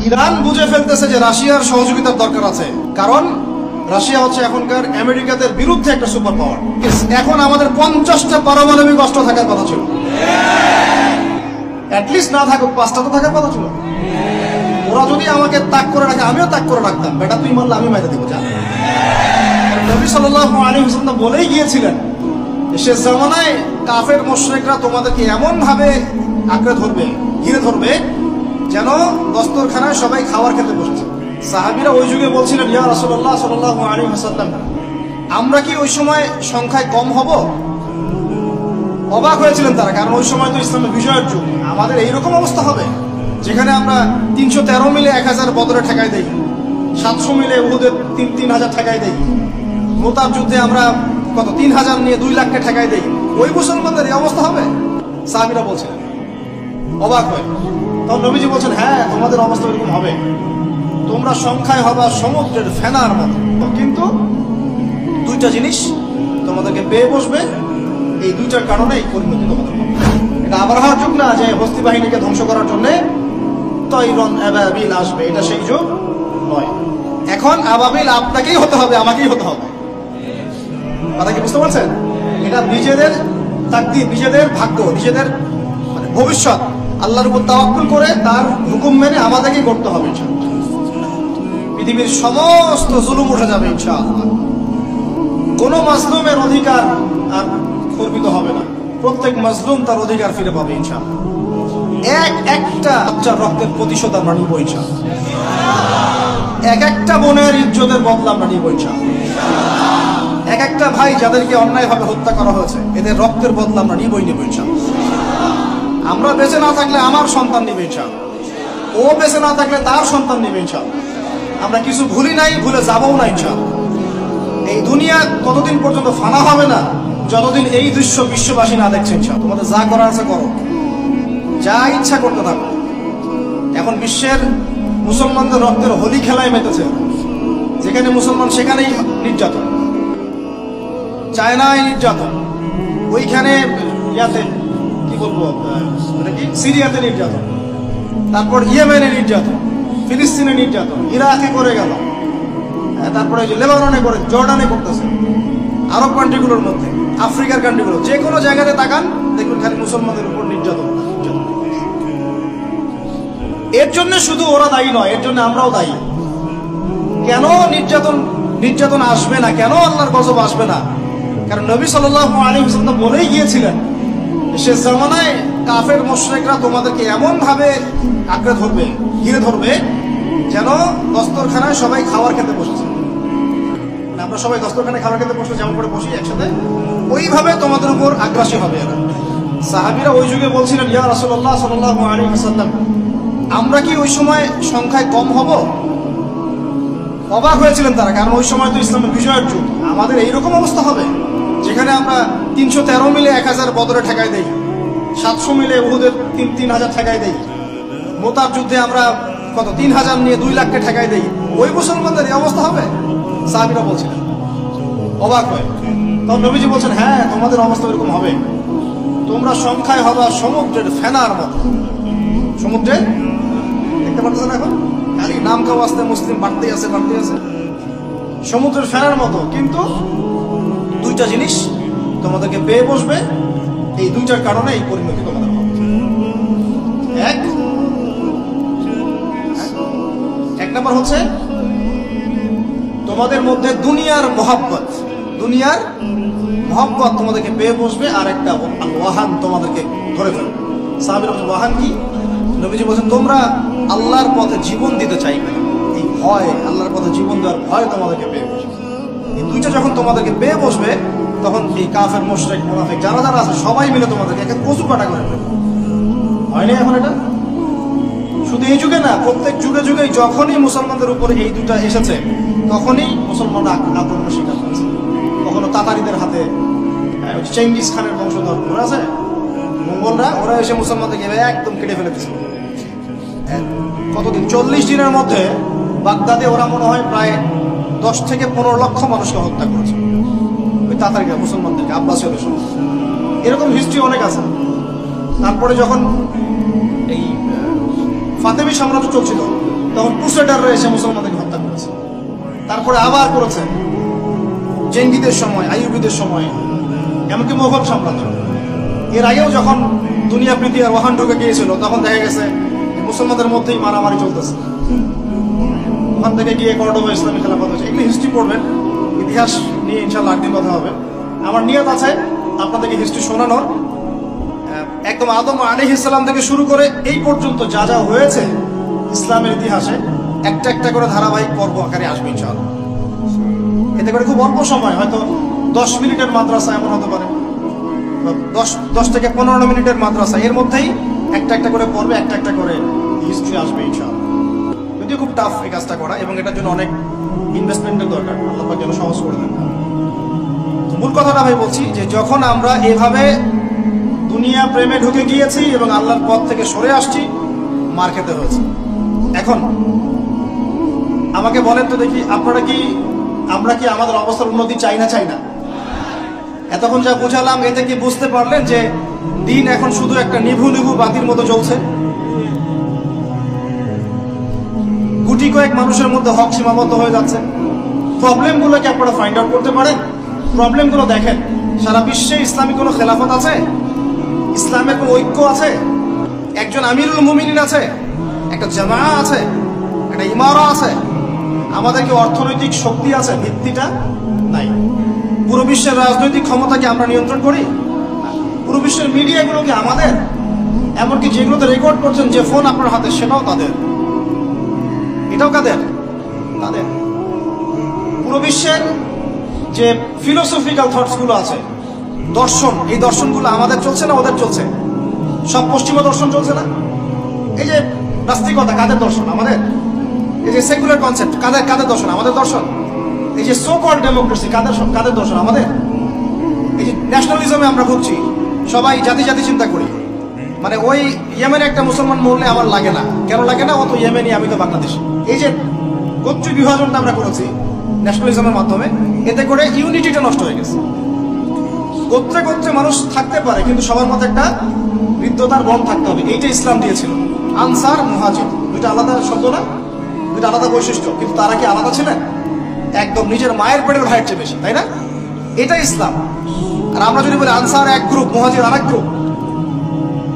Iran বুঝে ফেলতেছে যে রাশিয়ার সহযোগিতার দরকার আছে, কারণ রাশিয়া হচ্ছে এখনকার আমেরিকাদের বিরুদ্ধে একটা সুপার পাওয়ার। এখন আমাদের 50টা পারমাণবিক অস্ত্র থাকার কথা ছিল, অ্যাটলিস্ট না থাকুক 5টা তো থাকার কথা ছিল। ওরা যদি আমাকে তাক করে রাখে আমিও তাক করে রাখতাম, বেটা তুই মানলে আমি মাইতে দেবো। নবী সাল্লাল্লাহু আলাইহি ওয়াসাল্লাম বলেই গিয়েছিলেন, শেষ জামানায় কাফের মুশরিকরা তোমাদেরকে এমন ভাবে আঁকড়ে ধরবে, ঘিরে ধরবে, যেন দস্তরখানায় সবাই খাবার খেতে বসেছে। সাহাবীরা ওই যুগে বলছিলেন, ইয়া রাসূলুল্লাহ সাল্লাল্লাহু আলাইহি ওয়াসাল্লাম, আমরা কি ওই সময় সংখ্যায় কম হব? অবাক হয়েছিলেন তারা, কারণ ওই সময় তো ইসলামের বিজয়ের যুগ। আমাদের এইরকম অবস্থা হবে যেখানে আমরা 313 মিলে 1000 বদরে ঠেকাই দেই, 700 মিলে উহুদের 3000 ঠেকাই দেই, মুতার যুদ্ধে আমরা কত 3000 নিয়ে 2 লাখকে ঠেকাই দেই। ওই মুসলমানদের এই অবস্থা হবে? সাহাবীরা বলছিলেন অবাক হয়ে। তখন নবীজি বলছেন, হ্যাঁ তোমাদের অবস্থা এরকম হবে, তোমরা সংখ্যায় হবা সমুদ্রের ফেনার মতো, কিন্তু 2টা জিনিস তোমাদেরকে পেয়ে বসবে, এই 2টার কারণেই পরিণতি তোমাদের হবে। এটা আবরাহার যুগ না যে হস্তি বাহিনীকে ধ্বংস করার জন্য তৈরন আবাবিল আসবে, এটা সেই যুগ নয়। এখন আবাবিল আপনাকেই হতে হবে, আমাকেই হতে হবে। কথা কি বুঝতে পারছেন? এটা নিজেদের তাকদীর, নিজেদের ভাগ্য, নিজেদের মানে ভবিষ্যৎ আল্লাহর উপর তাওয়াক্কুল করে তার হুকুম মেনে আমাদেরকেই করতে হবে ইনশাআল্লাহ। পৃথিবীর সমস্ত জুলুম উঠে যাবে ইনশাআল্লাহ। কোনো মাজলুমের অধিকার আর খর্বিত হবে না, প্রত্যেক মাজলুম তার অধিকার ফিরে পাবে ইনশাআল্লাহ। একটা বাচ্চার রক্তের প্রতিশোধ আমরা নিব ইনশাআল্লাহ। একটা বোনের ইজ্জতের বদলা আমরা নিব ইনশাআল্লাহ। একটা ভাই যাদেরকে অন্যায়ভাবে হত্যা করা হয়েছে, এদের রক্তের বদলা আমরা নিবই ইনশাআল্লাহ। আমরা বেঁচে না থাকলে আমার সন্তান নিবে ইনশাআল্লাহ, ও বেঁচে না থাকলে তার সন্তান নিবে ইনশাআল্লাহ। আমরা কিছু ভুলি নাই, ভুলে যাবও না ইনশাআল্লাহ। এই দুনিয়া ততদিন পর্যন্ত ফানা হবে না যতদিন এই দৃশ্য বিশ্ববাসী না দেখছে ইনশাআল্লাহ। তোমাদের যা করার আছে করো, যা ইচ্ছা করতে থাকো। এখন বিশ্বের মুসলমানদের রক্তের হোলি খেলায় মেতেছে, যেখানে মুসলমান সেখানেই নির্যাতন, চায়নায় নির্যাতন, ওইখানে ইয়াতে কি বলবো সিরিয়াতে নির্যাতন, তারপর ইয়েমেনে নির্যাতন, ফিলিস্তিনে নির্যাতন, ইরাকে করে গেল, তারপরে লেবাননে করে, জর্ডানে করতেছে, আরব কান্ট্রিগুলোর মধ্যে, আফ্রিকার কান্ট্রিগুলো, যে কোনো জায়গাতে তাকান দেখুন খালি মুসলমানদের উপর নির্যাতন। এর জন্য শুধু ওরা দায়ী নয়, এর জন্য আমরাও দায়ী। কেন নির্যাতন আসবে না, কেন আল্লাহর গজব আসবে না? কারণ নবী সাল্লাল্লাহু আলাইহি ওয়াসাল্লাম বলেই গিয়েছিলেন, শেষ জামানায় কাফের মুশরিকরা তোমাদেরকে এমন ভাবে আঁকড়ে ধরবে, ঘিরে ধরবে, যেন দস্তরখানায় সবাই খাবার খেতে বসেছে। আমরা সবাই দস্তরখানায় খাবার খেতে বসে যেমন করে বসি একসাথে, ওইভাবে তোমাদের উপর আগ্রাসী হবে এরা। সাহাবীরা ওই যুগে বলছিলেন, ইয়া রাসূলুল্লাহ সাল্লাল্লাহু আলাইহি ওয়াসাল্লাম, আমরা কি ওই সময় সংখ্যায় কম হব? অবাক হয়েছিলেন তারা, কারণ ওই সময় তো ইসলামের বিজয়ের যুগ। আমাদের এইরকম অবস্থা হবে যেখানে আমরা 313 মিলে 1000 বদরে ঠেকাই দেই, 700 মিলে উহুদের 3000 ঠেকাই দেই, মুতার যুদ্ধে আমরা কত 3000 নিয়ে 2 লাখকে ঠেকাই দেই। ওই মুসলমানদের এই অবস্থা হবে? সাহাবীরা বলছিলেন অবাক হয়ে। তখন নবীজি বলছেন, হ্যাঁ তোমাদের অবস্থা এরকম হবে, তোমরা সংখ্যায় হবা সমুদ্রের ফেনার মতো। সমুদ্রে দেখতে পারতেছেন এখন খালি নাম খাওয়া আসতে মুসলিম বাড়তেই আছে, বাড়তেই আছে, সমুদ্রের ফেনার মতো, কিন্তু 2টা জিনিস তোমাদেরকে পেয়ে বসবে, এই 2টার কারণে এই পরিণতি তোমাদের হবে। এক নাম্বার হচ্ছে তোমাদের মধ্যে দুনিয়ার মহব্বত তোমাদেরকে পেয়ে বসবে, আর একটা ওয়াহান তোমাদেরকে ধরে ফেলবে। সাহাবীরা বলছেন, ওয়াহান কি? নবীজি বলছেন, তোমরা আল্লাহর পথে জীবন দিতে চাইবে না, এই ভয়, আল্লাহর পথে জীবন দেওয়ার ভয় তোমাদেরকে পেয়ে বসবে। এই 2টা যখন তোমাদেরকে পেয়ে বসবে, তখন এই কাফের মুশরিক মুনাফিক যারা যারা আছে সবাই মিলে তোমাদেরকে একটা কচু কাটা করে ফেলবে। হয়নি এখন এটা? শুধু এই যুগে না, প্রত্যেক যুগে যুগেই যখনই মুসলমানদের উপরে এই 2টা এসেছে, তখনই মুসলমানরা আক্রমণের শিকার হয়েছে। কখনো তাতারিদের হাতে, চেঙ্গিস খানের বংশধর ওরা আছে, মঙ্গলরা, ওরা এসে মুসলমানদেরকে একদম কেটে ফেলে দিয়েছে। কতদিন? 40 দিনের মধ্যে বাগদাদে ওরা মনে হয় প্রায় 10 থেকে 15 লক্ষ মানুষকে হত্যা করেছে, ওই তাতারিরা মুসলমানদেরকে, আব্বাসীয়দের সময়। এরকম হিস্ট্রি অনেক আছে। তারপরে যখন এই ফাতেমি সাম্রাজ্য চলছিল, তখন ক্রুসেডাররা এসে মুসলমানদেরকে হত্যা করেছে। তারপরে আবার করেছে জেঙ্গিদের সময়, আইয়ুবীদের সময়, এমনকি মোগল সাম্রাজ্য। এর আগেও যখন দুনিয়া প্রীতি আর ওয়াহান ঢুকে গিয়েছিল, তখন দেখা গেছে মুসলমানদের মধ্যেই মারামারি চলতেছে। ওখান থেকে গিয়ে কর্ডোবা ইসলামী খেলাফত হয়েছে। এগুলি হিস্ট্রি পড়বেন, ইতিহাস নিয়ে ইনশাআল্লাহ একদিন কথা হবে। আমার নিয়ত আছে আপনাদেরকে হিস্ট্রি শোনানোর, একদম আদম আলাইহিস সালাম থেকে শুরু করে এই পর্যন্ত যা যা হয়েছে ইসলামের ইতিহাসে একটা একটা করে ধারাবাহিক পর্ব আকারে আসবে ইনশাআল্লাহ। এতে করে খুব অল্প সময়, হয়তো 10 মিনিটের মাদ্রাসা এমন হতে পারে, 10 থেকে 15 মিনিটের মাদ্রাসা, এর মধ্যেই একটা একটা করে পর্বে একটা একটা করে হিস্ট্রি আসবে ইনশাআল্লাহ। যদিও খুব টাফ এই কাজটা করা, এবং এটার জন্য অনেক ইনভেস্টমেন্টের দরকার, আল্লাহ পাক যেন সহজ করে দেন। মূল কথাটা ভাই বলছি যে যখন আমরা এভাবে দুনিয়া প্রেমে ঢুকে গিয়েছি এবং আল্লাহর পথ থেকে সরে আসছি, মার খেতে হয়েছে। এখন আমাকে বলেন তো দেখি, আমরা কি আমাদের অবস্থার উন্নতি চাই না? এতক্ষণ যা বোঝালাম, এতে কি বুঝতে পারলেন যে দিন এখন শুধু একটা নিভু নিভু বাতির মতো জ্বলছে? গুটি কয়েক মানুষের মধ্যে হক সীমাবদ্ধ হয়ে যাচ্ছে। প্রবলেমগুলো কি আপনারা ফাইন্ড আউট করতে পারেন? প্রবলেমগুলো দেখেন। সারা বিশ্বে ইসলামী কোনো খেলাফত আছে? ইসলামের কোনো ঐক্য আছে? একজন আমিরুল মুমিনিন আছে? একটা জামাআ আছে? একটা ইমারা আছে? আমাদের কি অর্থনৈতিক শক্তি আছে? ভিত্তিটা নাই। পুরো বিশ্বের রাজনৈতিক ক্ষমতাকে আমরা নিয়ন্ত্রণ করি? পুরো বিশ্বের মিডিয়াগুলো কি আমাদের? এমনকি যেগুলোতে রেকর্ড করছেন, যে ফোন আপনার হাতে, সেটাও তাদের। এটাও কাদের? তাদের। পুরো বিশ্বের যে ফিলোসফিক্যাল থটসগুলো আছে, দর্শন, এই দর্শনগুলো আমাদের চলছে না ওদের চলছে? সব পশ্চিমা দর্শন চলছে না? এই যে নাস্তিকতা, কাদের দর্শন? আমাদের। এই যে সেকুলার কনসেপ্ট, কাদের দর্শন? আমাদের দর্শন। এই যে সো কল্ড ডেমোক্রেসি, কাদের দর্শন? আমাদের। এই যে ন্যাশনালিজমে আমরা ভুগছি, সবাই জাতি চিন্তা করি। মানে ওই ইয়েমেনে একটা মুসলমান মরলে আমার লাগে না, কেন লাগে না? অত ইয়েমেনি, আমি তো বাংলাদেশ। এই যে গোত্রীয় বিভাজনটা আমরা করেছি ন্যাশনালিজমের মাধ্যমে, এতে করে ইউনিটিটা নষ্ট হয়ে গেছে। গোত্রে মানুষ থাকতে পারে, কিন্তু সবার মধ্যে একটা হৃদ্যতার বন্ধ থাকতে হবে। এইটা ইসলাম দিয়েছিল। আনসার, মুহাজির, দুইটা আলাদা শব্দ না? দুইটা আলাদা বৈশিষ্ট্য, কিন্তু তারা কি আলাদা ছিলেন? একদম নিজের মায়ের পেটের ভাইয়ের চেয়ে বেশি, তাই না? এটা ইসলাম। আর আমরা যদি বলি আনসার এক গ্রুপ, মুহাজির আর এক গ্রুপ,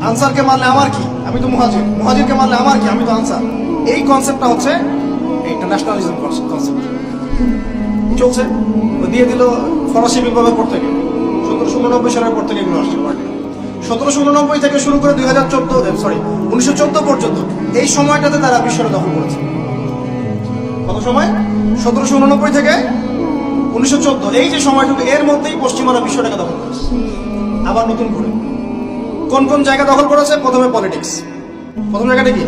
আনসারকে মারলে আমার কি, আমি তো মুহাজির, মুহাজিরকে মারলে আমার কি, আমি তো আনসার। এই কনসেপ্টটা হচ্ছে ইন্টারন্যাশনালিজম কনসেপ্ট চলছে। দিয়ে দিল ফরাসি বিপ্লবের পর থেকে, 1789 সালের পর থেকে এগুলো আসছে। 1789 থেকে শুরু করে 1914 পর্যন্ত, এই সময়টাতে তারা বিশ্বটা দখল করেছে। কত সময়? 1789 থেকে 1914, এই যে সময়টুকু, এর মধ্যেই পশ্চিমারা বিশ্বটাকে দখল করেছে। আবার নতুন করে কোন কোন জায়গা দখল করেছে? প্রথমে পলিটিক্স, প্রথম জায়গাটা কি?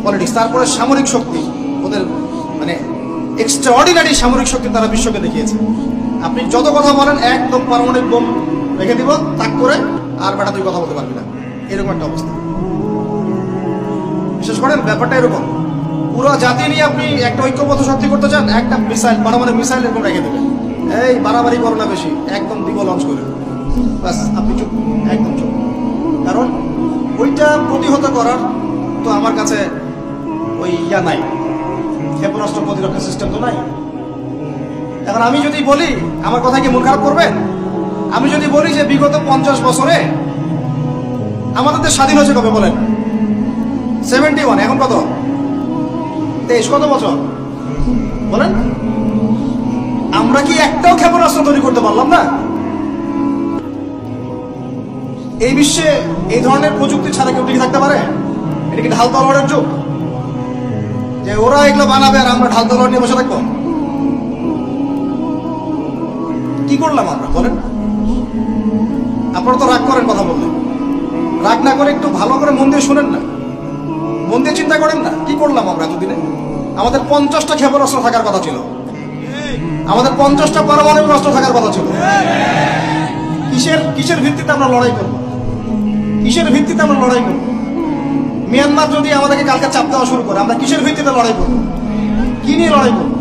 পলিটিক্স। তারপরে সামরিক শক্তি, ওদের মানে এক্সট্রাঅর্ডিনারি সামরিক শক্তি তারা বিশ্বকে দেখিয়েছে। আপনি যত কথা বলেন, একদম পারমাণবিক বোম রেখে দিব তাক করে, আর বেটা তুই কথা বলতে পারবি না, এরকম একটা অবস্থা। বিশেষ করেন ব্যাপারটা এরকম। পুরো জাতি নিয়ে আপনি একটা ঐক্যবদ্ধ শক্তি করতে চান, একটা মিসাইল, পারমাণবিক মিসাইল এরকম রেখে দেবেন, এই বাড়াবাড়ি করো না বেশি, একদম দিব লঞ্চ করে, ব্যাস আপনি চুপ, একদম চুপ। কারণ ওইটা প্রতিহত করার তো আমার কাছে ওই নাই, ক্ষেপণাস্ত্র প্রতিরক্ষা সিস্টেম তো নাই। এখন আমি যদি বলি, আমার কথা কি মন খারাপ করবেন? আমি যদি বলি যে বিগত 50 বছরে আমাদের দেশ স্বাধীন হয়েছে কবে বলেন? 71, এখন কত? 23, কত বছর বলেন? আমরা কি একটাও ক্ষেপণাস্ত্র তৈরি করতে পারলাম না? এই বিশ্বে এই ধরনের প্রযুক্তি ছাড়া কেউ টিকে থাকতে পারে? এটা কি ঢাল তলোয়ারের যুগ যে ওরা এগুলো বানাবে আর আমরা ঢাল তলোয়ার নিয়ে বসে থাকবো? কি করলাম আমরা বলেন? আপনারা তো রাগ করেন কথা বললে, রাগ না করে একটু ভালো করে মন দিয়ে শুনেন না, মন দিয়ে চিন্তা করেন না। কি করলাম আমরা এতদিনে? আমাদের 50টা ক্ষেপণাস্ত্র থাকার কথা ছিল, আমাদের 50টা পারমাণবিক অস্ত্র থাকার কথা ছিল। কিসের ভিত্তিতে আমরা লড়াই করব? কিসের ভিত্তিতে আমরা লড়াই করব? মিয়ানমার যদি আমাদেরকে কালকে চাপ দেওয়া শুরু করে, আমরা কিসের ভিত্তিতে লড়াই করব? কি নিয়ে লড়াই করব?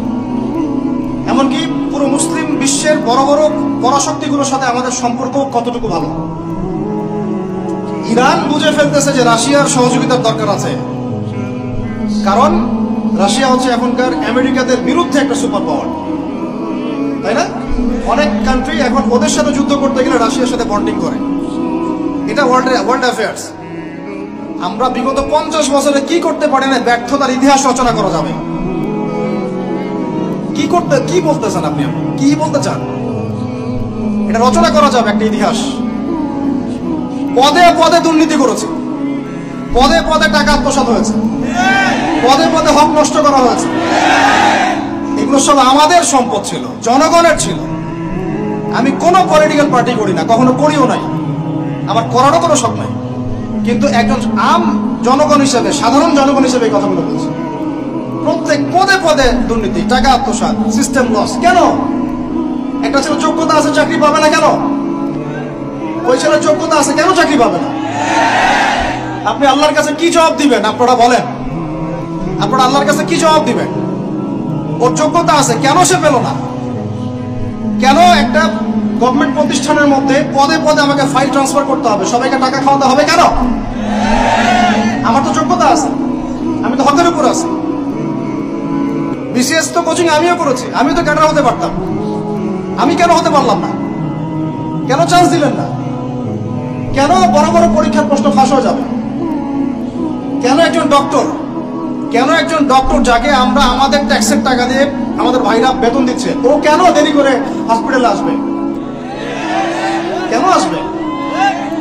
এমনকি পুরো মুসলিম বিশ্বের বড় বড় পরাশক্তিগুলোর সাথে আমাদের সম্পর্ক কতটুকু ভালো? ইরান বুঝে ফেলতেছে যে রাশিয়ার সহযোগিতার দরকার আছে, কারণ রাশিয়া হচ্ছে এখনকার আমেরিকাদের বিরুদ্ধে একটা সুপার পাওয়ার, তাই না? অনেক কান্ট্রি এখন ওদের সাথে যুদ্ধ করতে গেলে রাশিয়ার সাথে বন্ডিং করে। এটা ওয়ার্ল্ড অ্যাফেয়ার্স। আমরা বিগত 50 বছরে কি করতে পারি না, ব্যর্থতার ইতিহাস রচনা করা যাবে। কি বলতেছেন আপনি? কি বলতে চান? এটা রচনা করা যাবে একটা ইতিহাস। পদে পদে দুর্নীতি করেছে, পদে পদে টাকা আত্মসাৎ হয়েছে, পদে পদে হক নষ্ট করা হয়েছে। এগুলো সব আমাদের সম্পদ ছিল, জনগণের ছিল। আমি কোনো পলিটিক্যাল পার্টি করি না, কখনো করিও নাই, আমার করারও কোনো শখ নাই। কিন্তু একজন আম জনগণ হিসেবে, সাধারণ জনগণ হিসেবে এই কথাগুলো বলছি। প্রত্যেক পদে পদে দুর্নীতি, টাকা আত্মসাৎ, সিস্টেম লস। কেন? একটা ছেলে যোগ্যতা আছে, চাকরি পাবে না কেন? ওই ছেলের যোগ্যতা আছে, কেন চাকরি পাবে না? আপনি আল্লাহর কাছে কি জবাব দিবেন? আপনারা বলেন, আপনারা আল্লাহর কাছে কি জবাব দিবেন? ওর যোগ্যতা আছে, কেন সে পেল না? কেন একটা গভর্নমেন্ট প্রতিষ্ঠানের মধ্যে পদে পদে আমাকে ফাইল ট্রান্সফার করতে হবে, সবাইকে টাকা খাওয়াতে হবে কেন? আমার তো যোগ্যতা আছে, আমি তো হকের উপর আছি। বিসিএস তো কোচিং আমিও করেছি, আমিও তো ক্যাডার হতে পারতাম, আমি কেন হতে পারলাম না? কেন চান্স দিলেন না? কেন বড় বড় পরীক্ষার প্রশ্ন ফাঁস হয়ে যাবে? কেন একজন ডক্টর যাকে আমরা আমাদের ট্যাক্সের টাকা দিয়ে আমাদের ভাইরা বেতন দিচ্ছে, ও কেন দেরি করে হসপিটালে আসবে? কেন আসবে?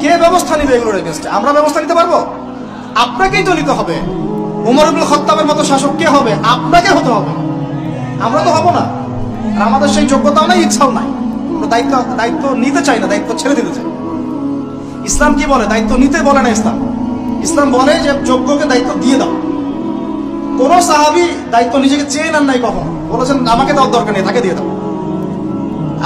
কে ব্যবস্থা নিবে এগুলোর এগেইনস্টে? আমরা ব্যবস্থা নিতে পারবো? আপনাকেই তো নিতে হবে। উমর ইবনে খাত্তাবের মতো শাসক কে হবে? আপনাকে হতে হবে, আমরা তো হব না। আর আমাদের সেই যোগ্যতাও নাই, ইচ্ছাও নাই। আমরা দায়িত্ব নিতে চাই না, দায়িত্ব ছেড়ে দিতে চাই। ইসলাম কি বলে? দায়িত্ব নিতে বলে না ইসলাম। ইসলাম বলে যে যোগ্যকে দায়িত্ব দিয়ে দাও। কোন সাহাবী দায়িত্ব নিজেকে চেয়ে নেন নাই কখনো, বলেছেন আমাকে দেওয়ার দরকার নেই, তাকে দিয়ে দাও।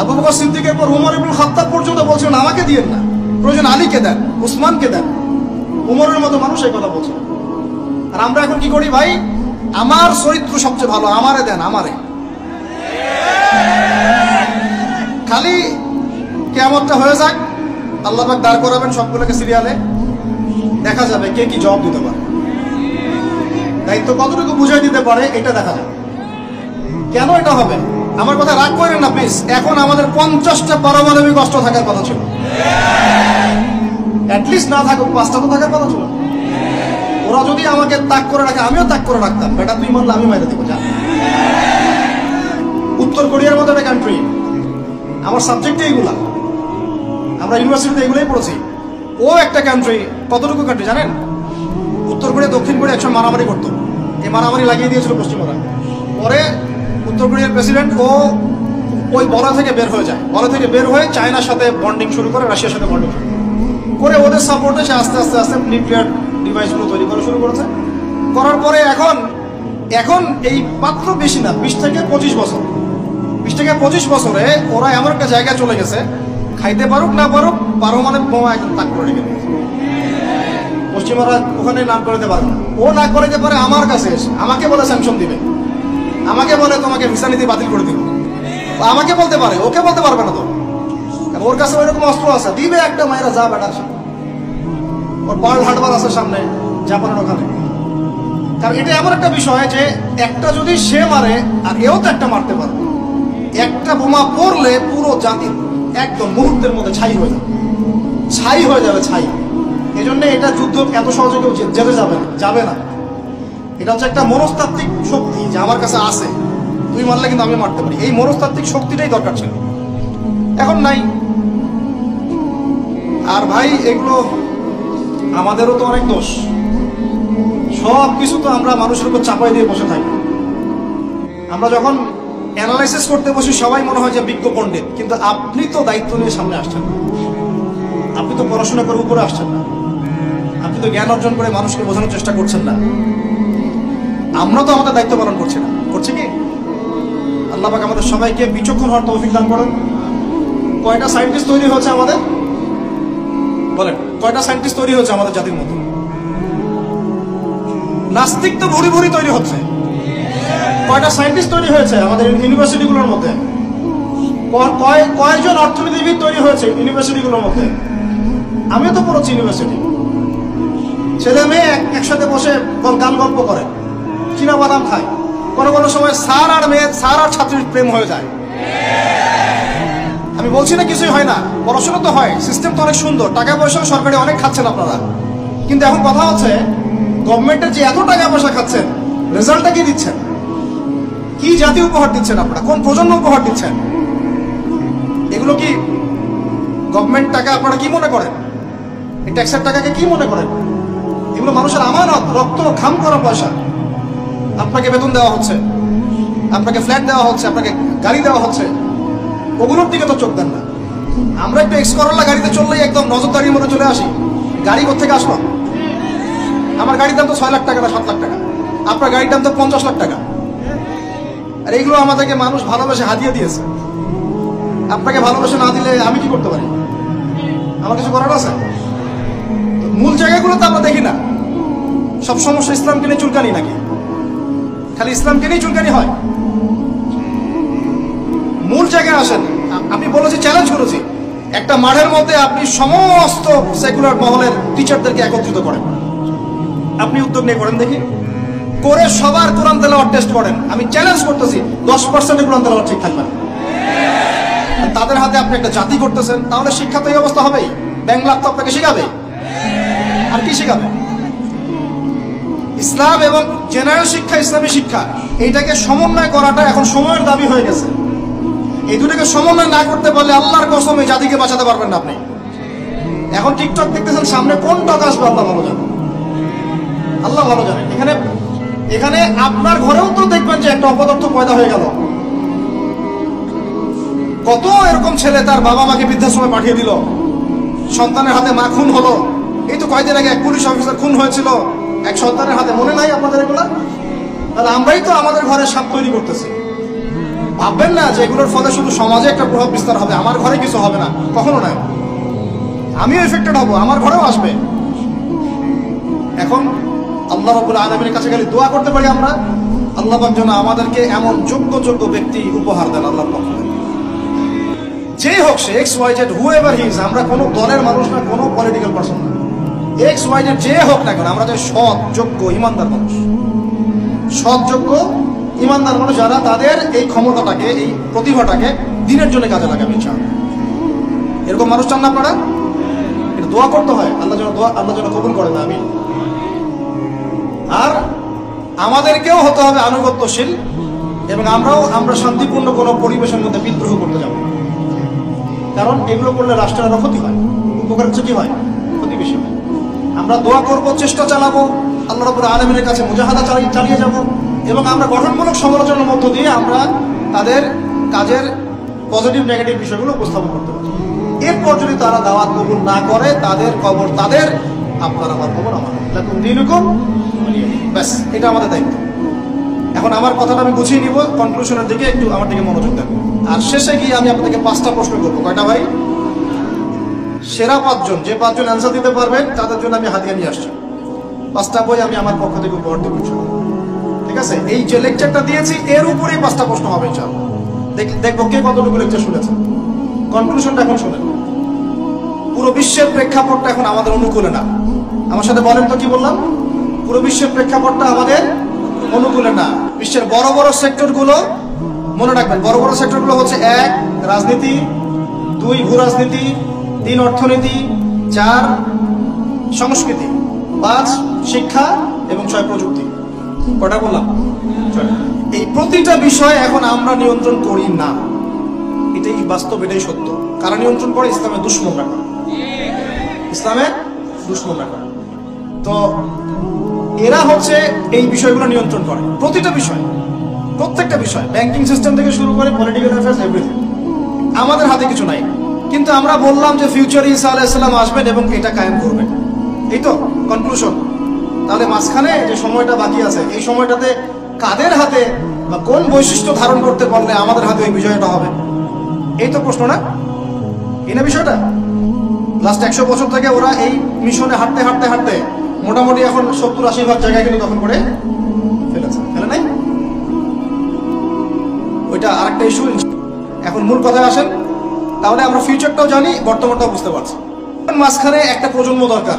আবু বকর সিদ্দিকের পর উমর ইবনে খাত্তাব পর্যন্ত বলছেন আমাকে দিয়েন না, প্রয়োজন আলীকে দেন, উসমানকে দেন। উমরের মতো মানুষ এই কথা বলছে। আর আমরা এখন কি করি ভাই? আমার চরিত্র সবচেয়ে ভালো, আমারে দেন, আমারে। খালি কিয়ামতটা হয়ে যাক, আল্লাহ পাক দাঁড় করাবেন সবগুলোকে সিরিয়ালে, দেখা যাবে কে কি জবাব দিতে পারে, দায়িত্ব কতটুকু বুঝাই দিতে পারে, এটা দেখা যাবে। কেন এটা হবে? আমার কথা রাগ করেন না প্লিজ। এখন আমাদের 50টা পারমাণবিক অস্ত্র থাকার কথা ছিল, অ্যাটলিস্ট না থাকুক 5টা তো থাকার কথা ছিল। ওরা যদি আমাকে তাক করে রাখে, আমিও তাক করে রাখতাম। বেটা তুই মানলে আমি মাইরে দেবো, যা। উত্তর কোরিয়ার মতো একটা কান্ট্রি, আমার সাবজেক্টে এইগুলা, আমরা ইউনিভার্সিটিতে এগুলোই পড়েছি। ও একটা কান্ট্রি, কতটুকু কান্ট্রি জানেন? উত্তর কোরিয়া দক্ষিণ কোরিয়া একসময় মারামারি করতো, এই মারামারি লাগিয়ে দিয়েছিল পশ্চিমবঙ্গ। পরে উত্তর কোরিয়ার প্রেসিডেন্ট ওই বলা থেকে বের হয়ে যায়, বলা থেকে বের হয়ে চায়নার সাথে বন্ডিং শুরু করে, রাশিয়ার সাথে বন্ডিং শুরু করে। ওদের সাপোর্টে সে আস্তে আস্তে আস্তে নিউক্লিয়ার ডিভাইসগুলো তৈরি করা শুরু করেছে। করার পরে এখন এই মাত্র বেশি না, 20 থেকে 25 বছরে ওরা এমন একটা জায়গায় চলে গেছে, খাইতে পারুক না পারুক, পারমাণবিক বোমা একদম তাক করে রেখে দিয়েছে। পশ্চিমারা ওখানে না করে দিতে পারে না, ও না করে দিতে পারে আমার কাছে এসে আমাকে বলে স্যাংশন দিবে, আমাকে বলে তোমাকে ভিসা নীতি বাতিল করে দিবে, আমাকে বলতে পারে, ওকে বলতে পারবে না তো, কারণ ওর কাছে ওইরকম অস্ত্র আছে, দিবে একটা মায়েরা, যা বেটা। ওর পার্ল হার্বার আছে সামনে জাপানের ওখানে। কারণ এটা এমন একটা বিষয় যে একটা যদি সে মারে, আর এও তো একটা মারতে পারবে। একটা বোমা পড়লে পুরো জাতির একদম মুহূর্তের মধ্যে ছাই হয়ে যাবে, ছাই। এই জন্য এটা যুদ্ধ এত সহজে কেউ যেতে যাবে না। এটা হচ্ছে একটা মনস্তাত্ত্বিক শক্তি যে আমার কাছে আছে, তুই মারলে কিন্তু আমি মারতে পারি। এই মনস্তাত্ত্বিক শক্তিটাই দরকার ছিল, এখন নাই। আর ভাই এগুলো আমাদেরও তো অনেক দোষ, সব কিছু তো আমরা মানুষের উপর চাপাই দিয়ে বসে থাকি। আমরা যখন অ্যানালাইসিস করতে বসি সবাই মনে হয় যে বিজ্ঞ পণ্ডিত, কিন্তু আপনি তো দায়িত্ব নিয়ে সামনে আসছেন না, আপনি তো পড়াশোনা করে উপরে আসছেন না, আপনি তো জ্ঞান অর্জন করে মানুষকে বোঝানোর চেষ্টা করছেন না। আমরা তো আমাদের দায়িত্ব পালন করছি না, করছি কি? আল্লাহ পাক আমাদের সবাইকে বিচক্ষণ হওয়ার তৌফিক দান করেন। কয়টা সায়েন্টিস্ট তৈরি হয়েছে আমাদের, বলেন কয়টা সায়েন্টিস্ট তৈরি হয়েছে আমাদের জাতির মধ্যে? নাস্তিক তো ভুরি ভুরি তৈরি হচ্ছে। কয়টা সায়েন্টিস্ট তৈরি হয়েছে আমাদের ইউনিভার্সিটিগুলোর মধ্যে? কয়জন অর্থনীতিবিদ তৈরি হয়েছে ইউনিভার্সিটিগুলোর মধ্যে? আমিও তো পড়েছি ইউনিভার্সিটি। ছেলে মেয়ে একসাথে বসে গান গল্প করে, চীনা বাদাম খায়, কোনো কোনো সময় স্যার আর ছাত্রীর প্রেম হয়ে যায়। আমি বলছি না কিছুই হয় না, পড়াশোনা তো হয়, সিস্টেম তো অনেক সুন্দর, টাকা পয়সা সরকারি অনেক খাচ্ছেন আপনারা, কিন্তু এখন কথা হচ্ছে গভর্নমেন্টের যে এত টাকা পয়সা খাচ্ছেন, রেজাল্টটা কি দিচ্ছেন? কি জাতীয় উপহার দিচ্ছেন আপনারা? কোন প্রজন্ম উপহার দিচ্ছেন? এগুলো কি গভর্নমেন্ট টাকা আপনারা কি মনে করেন? এই ট্যাক্সের টাকাকে কি মনে করেন? এগুলো মানুষের আমানত, রক্ত ঘাম করা পয়সা। আপনাকে বেতন দেওয়া হচ্ছে, আপনাকে ফ্ল্যাট দেওয়া হচ্ছে, আপনাকে গাড়ি দেওয়া হচ্ছে, ওগুলোর দিকে তো চোখ দেন না। আমরা একটু এক্স করোলা গাড়িতে চললেই একদম নজরদারির মধ্যে চলে আসি। গাড়ি কোথেকে আসলো? আমার গাড়ির দাম তো 6 লাখ টাকা না 7 লাখ টাকা, আপনার গাড়ির দাম তো 50 লাখ টাকা। আর এইগুলো আমাদেরকে মানুষ ভালোবেসে হাতিয়ে দিয়েছে। আপনাকে ভালোবেসে না দিলে আমি কি করতে পারি? আমার কিছু করার আছে? মূল জায়গাগুলো তো আমরা দেখি না। সব সমস্যা ইসলামকে নিয়ে চুলকানি নাকি? খালি ইসলামকে নিয়ে চুলকানি হয়? মূল জায়গায় আসেন। আমি বলেছি, চ্যালেঞ্জ করেছি, একটা মাঠের মধ্যে আপনি সমস্ত সেকুলার মহলের টিচারদেরকে একত্রিত করেন, আপনি উদ্যোগ নিয়ে করেন দেখি, করে সবার কোরআন তেলাওয়াত টেস্ট করেন। আমি চ্যালেঞ্জ করতেছি 10% কোরআন তেলাওয়াত ঠিক থাকবে না। তাদের হাতে আপনি একটা জাতি করতেছেন, তাহলে শিক্ষা তো এই অবস্থা হবেই। ব্যাংলা তো আপনাকে শিখাবে, আর কি শিখাবে? ইসলাম এবং জেনারেল শিক্ষা, ইসলামী শিক্ষা, এইটাকে সমন্বয় করাটা এখন সময়ের দাবি হয়ে গেছে। এই দুটাকে সমন্বয় না করতে পারলে আল্লাহর কসম এই জাতিকে বাঁচাতে পারবেন না আপনি। এখন টিকটক দেখতেছেন, সামনে কোন টাকা আসবে আল্লাহ ভালো জানে, আল্লাহ ভালো জানে। এখানে আপনার ঘরেও তো দেখবেন যে একটা অপদার্থ পয়দা হয়ে গেল। কত এরকম ছেলে তার বাবা মাকে বৃদ্ধাশ্রমে পাঠিয়ে দিল, সন্তানের হাতে মা খুন হলো। এই তো কয়েকদিন আগে এক পুলিশ অফিসার খুন হয়েছিল এক সন্তানের হাতে, মনে নাই আপনাদের এগুলা? তাহলে আমরাই তো আমাদের ঘরে সাপ তৈরি করতেছি। ভাববেন না যে এগুলোর ফলে শুধু সমাজে একটা প্রভাব বিস্তার হবে, আমার ঘরে কিছু হবে না, কখনো নয়। আমিও এফেক্টেড হব, আমার ঘরেও আসবে। এখন আল্লাহ রাব্বুল আলামিনের কাছে গেলে দোয়া করতে পারি আমরা, আল্লাহ পাক যেন আমাদেরকে এমন যোগ্য ব্যক্তি উপহার দেন আল্লাহর পক্ষ থেকে। যেই হোক সে X Y Z, whoever he is, আমরা কোনো দলের মানুষ না, কোনো পলিটিক্যাল পারসন না। এক্স ওয়াই জেড যে হোক না কেন, আমরা যে সৎ, যোগ্য, ইমানদার মানুষ, সৎ, যোগ্য, ইমানদার মানুষ যারা তাদের এই ক্ষমতাটাকে, এই প্রতিভাটাকে দিনের জন্য কাজে লাগাবে চান, এরকম মানুষ চান না আপনারা? এটা দোয়া করতে হয়, আল্লাহ যেন কবুল করেন। আমি আর আমাদেরকেও হতে হবে আনুগত্যশীল, এবং আমরা শান্তিপূর্ণ কোনো পরিবেশের মধ্যে বিদ্রোহ করতে যাব, কারণ এগুলো করলে রাষ্ট্রের আরো ক্ষতি হয়, উপকার হচ্ছে কি হয়, ক্ষতি বেশি হয়। আমরা দোয়া করব, চেষ্টা চালাবো, আল্লাহ রাব্বুল আলামিনের কাছে মুজাহাদা চালিয়ে যাব, এবং আমরা গঠনমূলক সমালোচনার মধ্য দিয়ে আমরা তাদের কাজের পজিটিভ নেগেটিভ বিষয়গুলো উপস্থাপন করতে পারি। এরপর যদি তারা দাওয়াত কবুল না করে, তাদের কবর তাদের, আপনার আমার কবর আমার, লাকুম দীনুকুম ওয়ালিয়া দীন। ব্যাস, এটা আমাদের দায়িত্ব। এখন আমার কথাটা আমি গুছিয়ে নিব, কনক্লুশনের দিকে একটু আমার দিকে মনোযোগ দেন। আর শেষে গিয়ে আমি আপনাদেরকে 5টা প্রশ্ন করবো। কয়টা ভাই? সেরা 5 জন, যে 5 জন অ্যান্সার দিতে পারবেন তাদের জন্য আমি হাতিয়ে নিয়ে আসছি 5টা বই, আমি আমার পক্ষ থেকে উপহার দেবো, ঠিক আছে? এই যে লেকচারটা দিয়েছি এর উপরেই 5টা প্রশ্ন হবে ইনশাআল্লাহ। দেখবো কে কতটুকু লেকচার শুনেছেন। কনক্লুশনটা এখন শুনেন। পুরো বিশ্বের প্রেক্ষাপটটা এখন আমাদের অনুকূলে না। আমার সাথে বলেন তো, কি বললাম? পুরো বিশ্বের প্রেক্ষাপটটা আমাদের অনুকূলে না। বিশ্বের বড় বড় সেক্টরগুলো মনে রাখবেন, বড় বড় সেক্টরগুলো হচ্ছে 1 রাজনীতি, 2 ভূ রাজনীতি, 3 অর্থনীতি, 4 সংস্কৃতি, 5 শিক্ষা এবং 6 প্রযুক্তি। কটা বললাম? এই প্রতিটা বিষয় এখন আমরা নিয়ন্ত্রণ করি না, এটাই বাস্তব, এটাই সত্য। কারা নিয়ন্ত্রণ করে? ইসলামের দুশমনরা করে, ইসলামের দুশমনরা করে। তো এরা হচ্ছে এই বিষয়গুলো নিয়ন্ত্রণ করে, প্রতিটা বিষয়, প্রত্যেকটা বিষয়, ব্যাংকিং সিস্টেম থেকে শুরু করে পলিটিক্যাল অ্যাফেয়ার্স, এভরিথিং। আমাদের হাতে কিছু নাই, কিন্তু আমরা বললাম যে ফিউচার ঈসা আলাইহিস সালাম আসবেন এবং এটা কায়েম করবেন, এই তো কনক্লুশন। তাহলে মাঝখানে যে সময়টা বাকি আছে, এই সময়টাতে কাদের হাতে বা কোন বৈশিষ্ট্য ধারণ করতে পারলে আমাদের হাতে ওই বিজয়টা হবে, এই তো প্রশ্ন না? এই না বিষয়টা? লাস্ট 100 বছর থেকে ওরা এই মিশনে হাঁটতে হাঁটতে হাঁটতে মোটামুটি এখন 70-80 ভাগ জায়গায় কিন্তু দখল করে ফেলেছে, ফেলে নাই? ওইটা আরেকটা ইস্যু। এখন মূল কথায় আসেন। তাহলে আমরা ফিউচারটাও জানি, বর্তমানটাও বুঝতে পারছি। মাঝখানে একটা প্রজন্ম দরকার।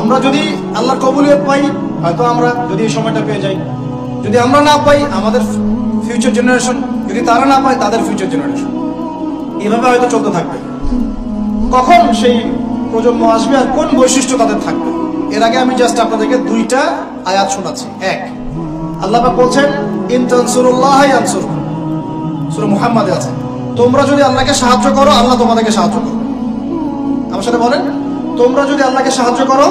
আমরা যদি আল্লাহর কবুলিয়ত পাই, হয়তো আমরা যদি এই সময়টা পেয়ে যাই, যদি আমরা না পাই আমাদের ফিউচার জেনারেশন, যদি তারা না পায় তাদের ফিউচার জেনারেশন, এভাবে হয়তো চলতে থাকবে। কখন সেই প্রজন্ম আসবে আর কোন বৈশিষ্ট্য তাদের থাকবে? এর আগে আমি জাস্ট আপনাদেরকে দুইটা আয়াত শোনাচ্ছি। এক, আল্লাহ পাক বলছেন ইন তানসুরুল্লাহ ইয়ানসুরকুম, সূরা মুহাম্মাদে আছে, তোমরা যদি আল্লাহকে সাহায্য করো আল্লাহ তোমাদেরকে সাহায্য করবে। আমার সাথে বলেন, তোমরা যদি আল্লাহকে সাহায্য করো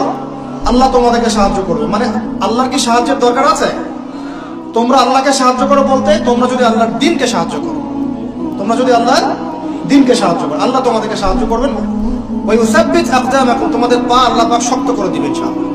আল্লাহ তোমাদেরকে সাহায্য করবে। মানে আল্লাহর কি সাহায্যের দরকার আছে? তোমরা আল্লাহকে সাহায্য করো বলতে তোমরা যদি আল্লাহর দ্বীনকে সাহায্য করো, তোমরা যদি আল্লাহর দ্বীনকে সাহায্য করো আল্লাহ তোমাদেরকে সাহায্য করবেন। ওয়া ইউসাব্বিত আকদামাকুম, তোমাদের পা আল্লাহ পাক শক্ত করে দিবেন ইনশাআল্লাহ।